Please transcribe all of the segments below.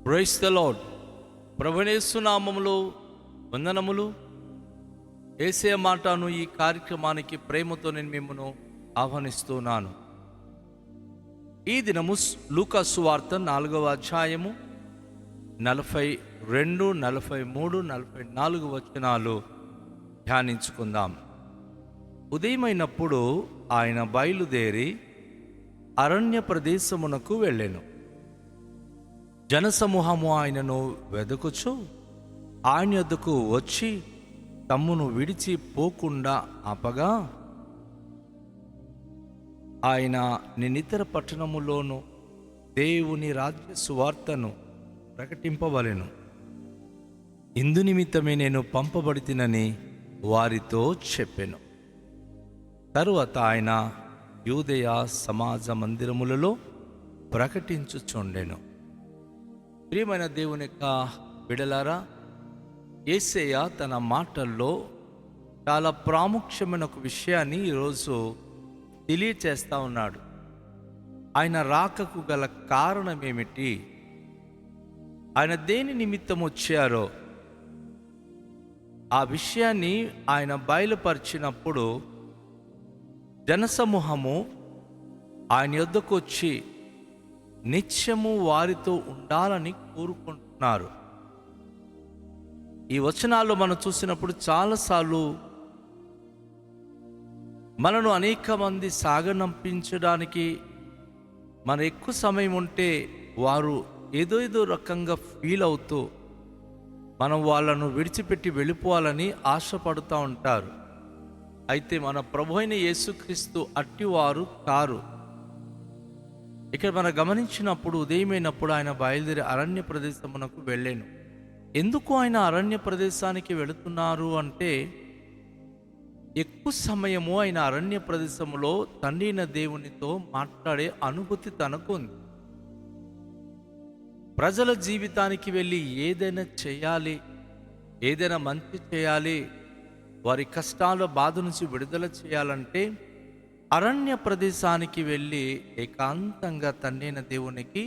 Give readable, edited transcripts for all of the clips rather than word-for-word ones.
Praise the lord. ప్రభువైన యేసు నామములో వందనములు. యేసయ్య మాటను ఈ కార్యక్రమానికి ప్రేమతో నేను మిమ్మల్ని ఆహ్వానిస్తున్నాను. ఈ దినము లూకా సువార్త 4వ అధ్యాయము 42, 43, 44 వచనాలు ధ్యానించుకుందాం. ఉదయమైనప్పుడు ఆయన బయలుదేరి అరణ్య ప్రదేశమునకు వెళ్ళెను. జనసమూహము ఆయనను వెదకుచు ఆయన యొద్దకు వచ్చి తమ్మును విడిచి పోకుండా ఆపగా, ఆయన నిన్నితర పట్టణములోను దేవుని రాజ్య సువార్తను ప్రకటింపవలెను, ఇందు నిమిత్తమే నేను పంపబడితినని వారితో చెప్పెను. తరువాత ఆయన యూదయ సమాజ మందిరములలో ప్రకటించుచుండెను. ప్రియమైన దేవుని యొక్క బిడలారా, యేసయ్య తన మాటల్లో చాలా ప్రాముఖ్యమైన ఒక విషయాన్ని ఈరోజు తెలియచేస్తూ ఉన్నాడు. ఆయన రాకకు గల కారణం ఏమిటి, ఆయన దేని నిమిత్తం వచ్చారో ఆ విషయాన్ని ఆయన బయలుపరిచినప్పుడు జనసమూహము ఆయన యొద్దకు వచ్చి నిత్యము వారితో ఉండాలని కోరుకుంటున్నారు. ఈ వచనాల్లో మనం చూసినప్పుడు చాలాసార్లు మనను అనేక మంది సాగనంపించడానికి మన ఎక్కువ సమయం ఉంటే వారు ఏదో రకంగా ఫీల్ అవుతూ మనం వాళ్ళను విడిచిపెట్టి వెళ్ళిపోవాలని ఆశపడుతూ ఉంటారు. అయితే మన ప్రభు అయిన యేసుక్రీస్తు అట్టివారు కారు. ఇక్కడ మనం గమనించినప్పుడు ఉదయమైనప్పుడు ఆయన బయలుదేరి అరణ్య ప్రదేశమునకు వెళ్ళాను. ఎందుకు ఆయన అరణ్య ప్రదేశానికి వెళుతున్నారు అంటే, ఎక్కువ సమయము ఆయన అరణ్య ప్రదేశంలో తండ్రి అయిన దేవునితో మాట్లాడే అనుభూతి తనకు ఉంది. ప్రజల జీవితానికి వెళ్ళి ఏదైనా చేయాలి, ఏదైనా మంచి చేయాలి, వారి కష్టాల బాధ నుంచి విడుదల చేయాలంటే అరణ్య ప్రదేశానికి వెళ్ళి ఏకాంతంగా తండ్రైన దేవునికి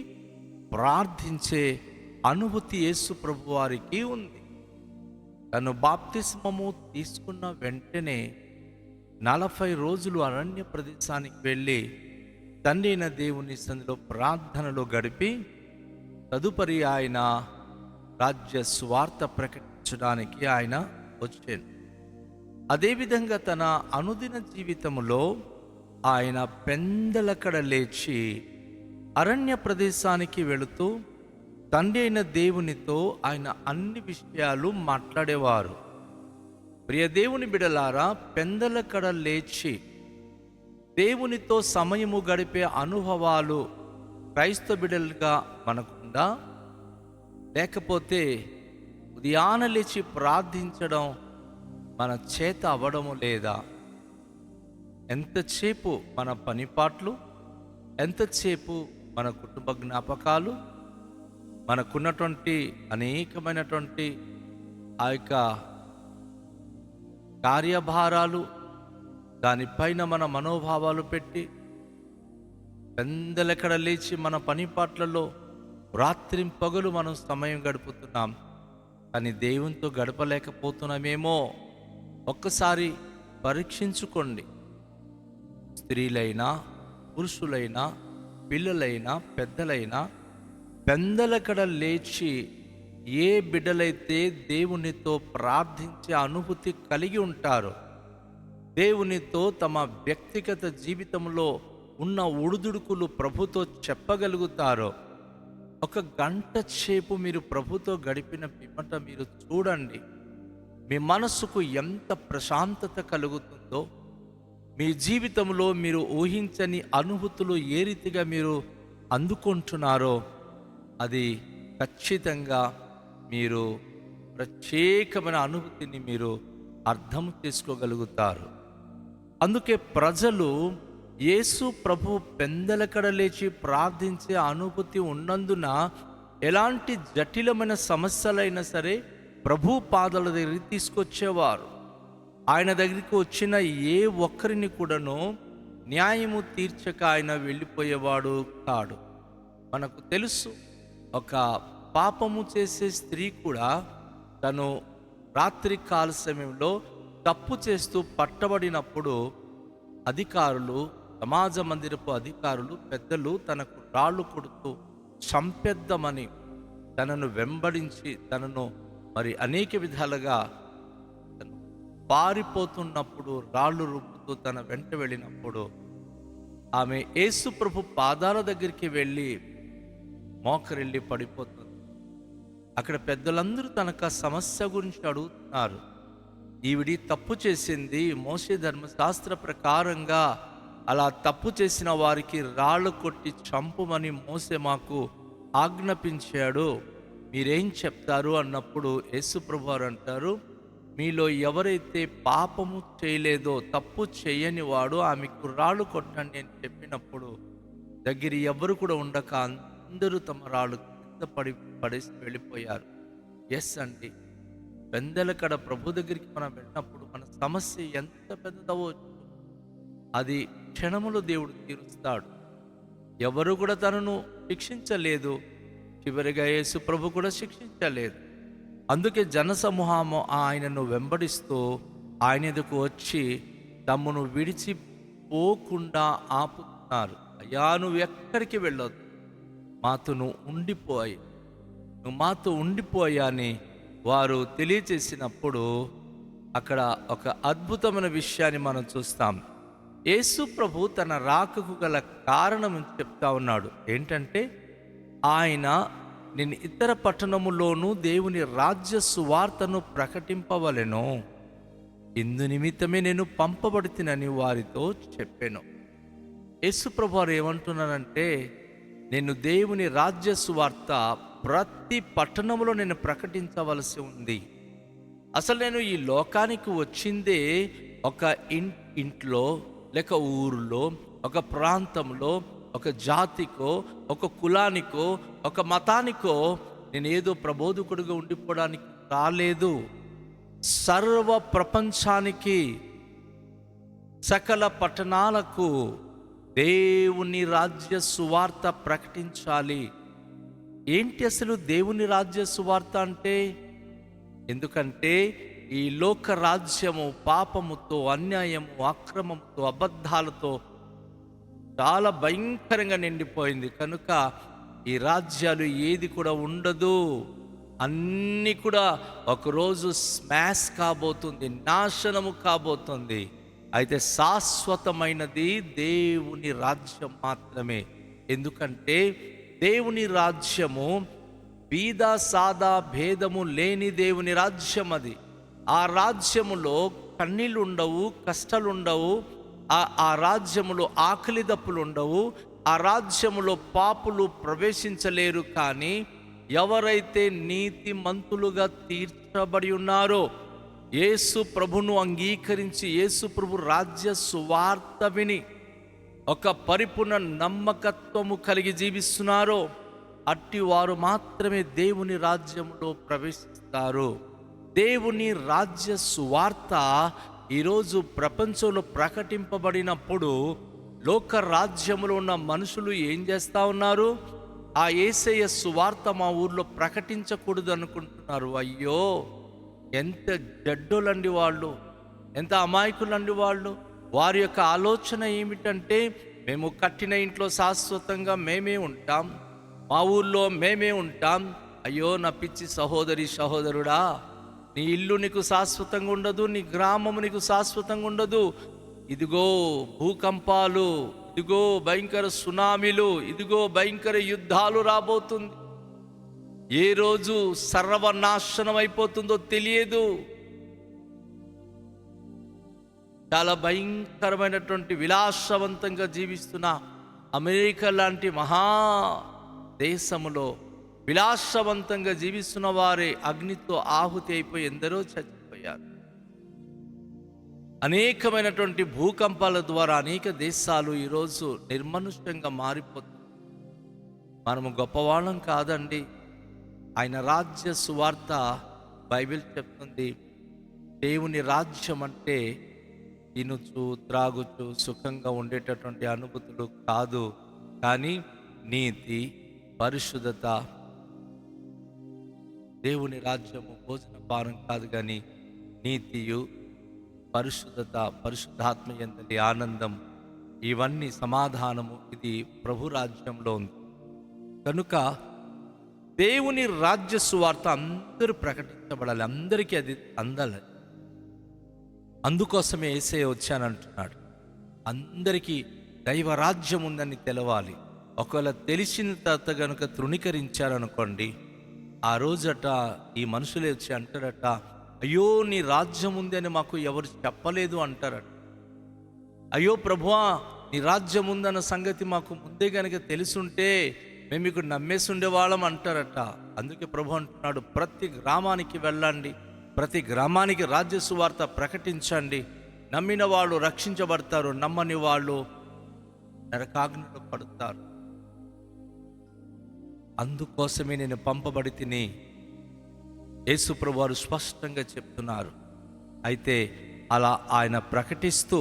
ప్రార్థించే అనుభూతి యేసు ప్రభు వారికి ఉంది. తను బాప్తిస్మము తీసుకున్న వెంటనే 40 రోజులు అరణ్య ప్రదేశానికి వెళ్ళి తండ్రైన దేవుని సన్నిధిలో ప్రార్థనలో గడిపి తదుపరి ఆయన రాజ్య స్వార్థ ప్రకటించడానికి ఆయన వచ్చాను. అదేవిధంగా తన అనుదిన జీవితంలో ఆయన పెందలకడ లేచి అరణ్య ప్రదేశానికి వెళుతూ తండ్రి అయిన దేవునితో ఆయన అన్ని విషయాలు మాట్లాడేవారు. ప్రియ దేవుని బిడలారా, పెందలకడ లేచి దేవునితో సమయము గడిపే అనుభవాలు క్రైస్తవ బిడలుగా మనకుందా? లేకపోతే ఉదయాన లేచి ప్రార్థించడం మన చేత అవ్వడము లేదా? ఎంతసేపు మన పనిపాట్లు, ఎంతసేపు మన కుటుంబ జ్ఞాపకాలు, మనకున్నటువంటి అనేకమైనటువంటి ఆ యొక్క కార్యభారాలు, దానిపైన మన మనోభావాలు పెట్టి పెందలెక్కడ లేచి మన పనిపాట్లలో రాత్రింపగలు మనం సమయం గడుపుతున్నాం. కానీ దేవునితో గడపలేకపోతున్నామేమో ఒక్కసారి పరీక్షించుకోండి. స్త్రీలైనా, పురుషులైనా, పిల్లలైనా, పెద్దలైనా పెందలకడ లేచి ఏ బిడ్డలైతే దేవునితో ప్రార్థించే అనుభూతి కలిగి ఉంటారో, దేవునితో తమ వ్యక్తిగత జీవితంలో ఉన్న ఉడుదుడుకులు ప్రభుతో చెప్పగలుగుతారో, 1 గంట సేపు మీరు ప్రభుతో గడిపిన పిమ్మట మీరు చూడండి, మీ మనసుకు ఎంత ప్రశాంతత కలుగుతుందో, మీ జీవితంలో మీరు ఊహించని అనుభూతులు ఏ రీతిగా మీరు అందుకుంటున్నారో అది ఖచ్చితంగా మీరు ప్రత్యేకమైన అనుభూతిని మీరు అర్థం చేసుకోగలుగుతారు. అందుకే ప్రజలు యేసు ప్రభు పెందలకడ లేచి ప్రార్థించే అనుభూతి ఉన్నందున ఎలాంటి జటిలమైన సమస్యలైనా సరే ప్రభు పాదాల దగ్గరికి తీసుకొచ్చేవారు. ఆయన దగ్గరికి వచ్చిన ఏ ఒక్కరిని కూడాను న్యాయము తీర్చక ఆయన వెళ్ళిపోయేవాడు కాడు. మనకు తెలుసు, ఒక పాపము చేసే స్త్రీ కూడా తను రాత్రి కాల సమయంలో తప్పు చేస్తూ పట్టబడినప్పుడు అధికారులు, సమాజ మందిరపు అధికారులు, పెద్దలు తనకు రాళ్ళు కొడుతూ చంపేద్దామని తనను వెంబడించి తనను మరి అనేక విధాలుగా పారిపోతున్నప్పుడు రాళ్ళు రుబ్బుతూ తన వెంట వెళ్ళినప్పుడు ఆమె యేసు ప్రభు పాదాల దగ్గరికి వెళ్ళి మోకరిల్లి పడిపోతుంది. అక్కడ పెద్దలందరూ తనకు ఆ సమస్య గురించి అడుగుతున్నారు. ఈవిడి తప్పు చేసింది, మోషే ధర్మశాస్త్ర ప్రకారంగా అలా తప్పు చేసిన వారికి రాళ్ళు కొట్టి చంపుమని మోషే మాకు ఆజ్ఞాపించాడు, మీరేం చెప్తారు అన్నప్పుడు యేసు ప్రభు వారు అంటారు, మీలో ఎవరైతే పాపము చేయలేదో, తప్పు చేయని వాడు ఆమెకు రాళ్ళు కొట్టండి అని చెప్పినప్పుడు దగ్గర ఎవరు కూడా ఉండక అందరూ తమ రాళ్ళు కింద పడేసి వెళ్ళిపోయారు. ఎస్ అండి, పెందలకడ ప్రభు దగ్గరికి మనం వెళ్ళినప్పుడు మన సమస్య ఎంత పెద్దదవచ్చు అది క్షణములో దేవుడు తీరుస్తాడు. ఎవరు కూడా తనను శిక్షించలేదు, చివరిగా యేసు ప్రభు కూడా శిక్షించలేదు. అందుకే జనసమూహము ఆయనను వెంబడిస్తూ ఆయన ఎదుకు వచ్చి తమ్మును విడిచిపోకుండా ఆపుతున్నారు. అయ్యా, నువ్వు ఎక్కడికి వెళ్ళొద్దు, మాతో నువ్వు మాతో ఉండిపోయా అని వారు తెలియచేసినప్పుడు అక్కడ ఒక అద్భుతమైన విషయాన్ని మనం చూస్తాం. యేసు ప్రభు తన రాకకు గల కారణం చెప్తా ఉన్నాడు. ఏంటంటే, ఆయన నేను ఇతర పట్టణములోనూ దేవుని రాజ్య సువార్తను ప్రకటింపవలెను, ఇందు నిమిత్తమే నేను పంపబడుతునని వారితో చెప్పాను. యేసు ప్రభు వారు ఏమంటున్నానంటే, నేను దేవుని రాజ్య సువార్త ప్రతి పట్టణంలో నేను ప్రకటించవలసి ఉంది. అసలు నేను ఈ లోకానికి వచ్చిందే ఒక ఇంట్లో లేక ఊరిలో, ఒక ప్రాంతంలో, ఒక జాతికో, ఒక కులానికో, ఒక మతానికో నేను ఏదో ప్రబోధకుడిగా ఉండిపోవడానికి రాలేదు. సర్వ ప్రపంచానికి, సకల పట్టణాలకు దేవుని రాజ్య సువార్త ప్రకటించాలి. ఏంటి అసలు దేవుని రాజ్య సువార్త అంటే? ఎందుకంటే ఈ లోక రాజ్యము పాపముతో, అన్యాయము, అక్రమముతో, అబద్ధాలతో చాలా భయంకరంగా నిండిపోయింది. కనుక ఈ రాజ్యాలు ఏది కూడా ఉండదు, అన్నీ కూడా ఒకరోజు స్మాష్ కాబోతుంది, నాశనము కాబోతుంది. అయితే శాశ్వతమైనది దేవుని రాజ్యం మాత్రమే. ఎందుకంటే దేవుని రాజ్యము బీద సాదా భేదము లేని దేవుని రాజ్యం అది. ఆ రాజ్యములో కన్నీళ్ళు ఉండవు, కష్టాలు ఉండవు. ఆ రాజ్యములో ఆకలి దప్పులు ఉండవు. ఆ రాజ్యములో పాపులు ప్రవేశించలేరు. కానీ ఎవరైతే నీతిమంతులుగా తీర్చబడి ఉన్నారో, యేసు ప్రభును అంగీకరించి యేసు ప్రభు రాజ్య సువార్త విని ఒక పరిపూర్ణ నమ్మకత్వము కలిగి జీవిస్తున్నారో, అట్టి వారు మాత్రమే దేవుని రాజ్యములో ప్రవేశిస్తారు. దేవుని రాజ్య సువార్త ఈరోజు ప్రపంచంలో ప్రకటింపబడినప్పుడు లోక రాజ్యములో ఉన్న మనుషులు ఏం చేస్తూ ఉన్నారు? ఆ యేసయ్య సువార్త మా ఊర్లో ప్రకటించకూడదు అనుకుంటున్నారు. అయ్యో, ఎంత జడ్డోలండి వాళ్ళు, ఎంత అమాయకులండి వాళ్ళు. వారి యొక్క ఆలోచన ఏమిటంటే, మేము కట్టిన ఇంట్లో శాశ్వతంగా మేమే ఉంటాం, మా ఊర్లో మేమే ఉంటాం. అయ్యో నా పిచ్చి సహోదరి సహోదరుడా, నీ ఇల్లు నీకు శాశ్వతంగా ఉండదు, నీ గ్రామము నీకు శాశ్వతంగా ఉండదు. ఇదిగో భూకంపాలు, ఇదిగో భయంకర సునామీలు, ఇదిగో భయంకర యుద్ధాలు రాబోతుంది. ఏ రోజు సర్వనాశనం అయిపోతుందో తెలియదు. చాలా భయంకరమైనటువంటి విలాసవంతంగా జీవిస్తున్న అమెరికా లాంటి మహా దేశములో విలాసవంతంగా జీవిస్తున్న వారే అగ్నితో ఆహుతి అయిపోయి ఎందరో చచ్చిపోయారు. అనేకమైనటువంటి భూకంపాల ద్వారా అనేక దేశాలు ఈరోజు నిర్మనుష్యంగా మారిపోతుంది. మనము గొప్పవాళ్ళం కాదండి. ఆయన రాజ్య సువార్త బైబిల్ చెప్తుంది, దేవుని రాజ్యం అంటే తినుచు త్రాగుచు సుఖంగా ఉండేటటువంటి అనుభూతులు కాదు, కానీ నీతి, పరిశుద్ధత, దేవుని రాజ్యము భోజన పానం కాదు, కానీ నీతియు, పరిశుద్ధత, పరిశుద్ధాత్మ యందలి ఆనందం, ఇవన్నీ సమాధానము, ఇది ప్రభు రాజ్యంలో ఉంది. కనుక దేవుని రాజ్య సువార్త అందరూ ప్రకటించబడాలి, అందరికీ అది అందాలి. అందుకోసమే యేసయ్య వచ్చానంటున్నాడు. అందరికీ దైవరాజ్యం ఉందని తెలవాలి. ఒకవేళ తెలిసిన తర్వాత కనుక తృణీకరించారనుకోండి, ఆ రోజట ఈ మనుషులే వచ్చి అంటారట, అయ్యో నీ రాజ్యం ఉంది అని మాకు ఎవరు చెప్పలేదు అంటారట. అయ్యో ప్రభువా, నీ రాజ్యం ఉందన్న సంగతి మాకు ముందే కనుక తెలుసుంటే మేము మీకు నమ్మేసి ఉండేవాళ్ళం అంటారట. అందుకే ప్రభు అంటున్నాడు, ప్రతి గ్రామానికి వెళ్ళండి, ప్రతి గ్రామానికి రాజ్య సువార్త ప్రకటించండి. నమ్మిన వాళ్ళు రక్షించబడతారు, నమ్మని వాళ్ళు నరకాగ్నిలో పడతారు. అందుకోసమే నేను పంపబడి తిని యేసు ప్రభు వారు స్పష్టంగా చెప్తున్నారు. అయితే అలా ఆయన ప్రకటిస్తూ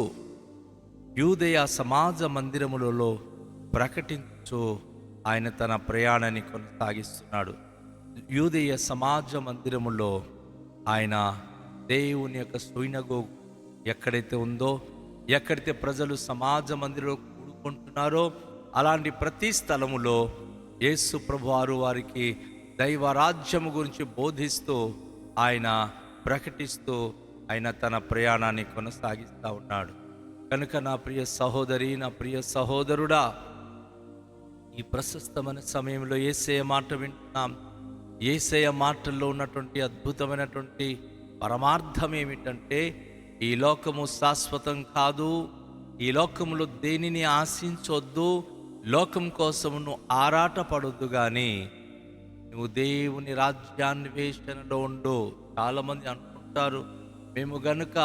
యూదయ సమాజ మందిరములలో ప్రకటించు ఆయన తన ప్రయాణాన్ని కొనసాగిస్తున్నాడు. యూదయ సమాజ మందిరములో ఆయన దేవుని యొక్క సినగోగు ఎక్కడైతే ఉందో, ఎక్కడైతే ప్రజలు సమాజ మందిరంలో కూడుకుంటున్నారో, అలాంటి ప్రతి స్థలములో యేసు ప్రభువారు వారికి దైవరాజ్యము గురించి బోధిస్తూ, ఆయన ప్రకటిస్తూ ఆయన తన ప్రయాణాన్ని కొనసాగిస్తూ ఉన్నాడు. కనుక నా ప్రియ సహోదరి, నా ప్రియ సహోదరుడా, ఈ ప్రశస్తమైన సమయంలో యేసయ్య మాట వింటున్నాం. యేసయ్య మాటల్లో ఉన్నటువంటి అద్భుతమైనటువంటి పరమార్థం ఏమిటంటే, ఈ లోకము శాశ్వతం కాదు, ఈ లోకములో దేనిని ఆశించొద్దు, లోకం కోసం నువ్వు ఆరాటపడొద్దు, కానీ నువ్వు దేవుని రాజ్యాన్వేషణలో ఉండు. చాలామంది అనుకుంటారు, మేము గనుక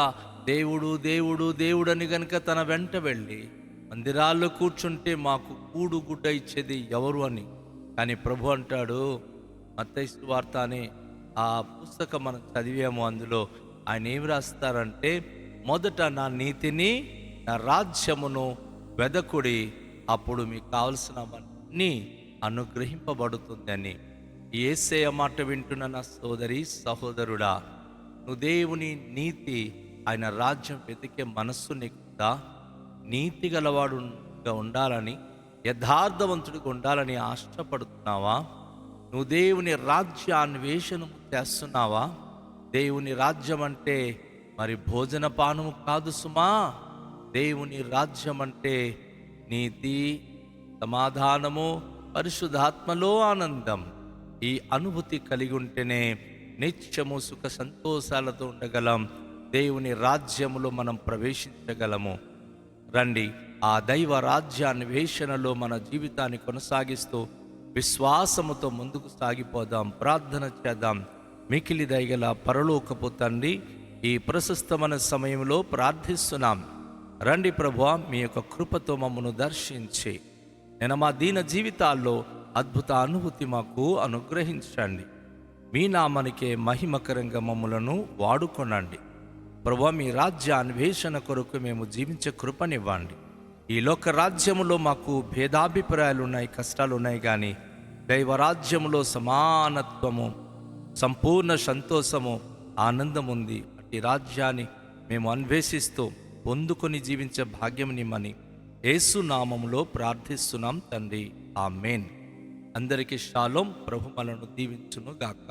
దేవుడు దేవుడు దేవుడు అని గనుక తన వెంట వెళ్ళి మందిరాల్లో కూర్చుంటే మాకు కూడు గుడ్డ ఇచ్చేది ఎవరు అని. కానీ ప్రభు అంటాడు, మత్తయి సువార్త అనే ఆ పుస్తకం మనం చదివాము, అందులో ఆయన ఏమి రాస్తారంటే, మొదట నా నీతిని, నా రాజ్యమును వెదకుడి, అప్పుడు మీకు కావలసినవన్నీ అనుగ్రహింపబడుతుంది అని. యేసయ్య మాట వింటున్న నా సోదరి సహోదరుడా, నువ్వు దేవుని నీతి, ఆయన రాజ్యం వెతికే మనస్సు నీకుందా? నీతి గలవాడుగా ఉండాలని, యథార్థవంతుడిగా ఉండాలని ఆశపడుతున్నావా? నువ్వు దేవుని రాజ్యాన్వేషణ చేస్తున్నావా? దేవుని రాజ్యం అంటే మరి భోజన పానము కాదు సుమా. దేవుని రాజ్యం అంటే నీతి, సమాధానము, పరిశుద్ధాత్మలో ఆనందం. ఈ అనుభూతి కలిగి ఉంటేనే నిత్యము సుఖ సంతోషాలతో ఉండగలం, దేవుని రాజ్యములో మనం ప్రవేశించగలము. రండి, ఆ దైవ రాజ్యాన్వేషణలో మన జీవితాన్ని కొనసాగిస్తూ విశ్వాసముతో ముందుకు సాగిపోదాం. ప్రార్థన చేద్దాం. మికిలి దయగల పరలోకపు తండ్రి, ఈ ప్రశస్తమైన సమయంలో ప్రార్థిస్తున్నాం. రండి ప్రభువా, మీ యొక్క కృపతో మమ్మను దర్శించి నేను మా దీన జీవితాల్లో అద్భుత అనుభూతి మాకు అనుగ్రహించండి. మీ నామానికే మహిమకరంగా మమ్మలను వాడుకొనండి ప్రభువా. మీ రాజ్య అన్వేషణ కొరకు మేము జీవించే కృపనివ్వండి. ఈ లోక రాజ్యములో మాకు భేదాభిప్రాయాలు ఉన్నాయి, కష్టాలు ఉన్నాయి, కానీ దైవరాజ్యములో సమానత్వము, సంపూర్ణ సంతోషము, ఆనందం ఉంది. అట్టి రాజ్యాన్ని మేము అన్వేషిస్తూ పొందుకొని జీవించే భాగ్యం నిమ్మని యేసు నామములో ప్రార్థిస్తున్నాం తండ్రి, ఆమేన్. అందరికీ షాలోం. ప్రభు మనను దీవించును గాక.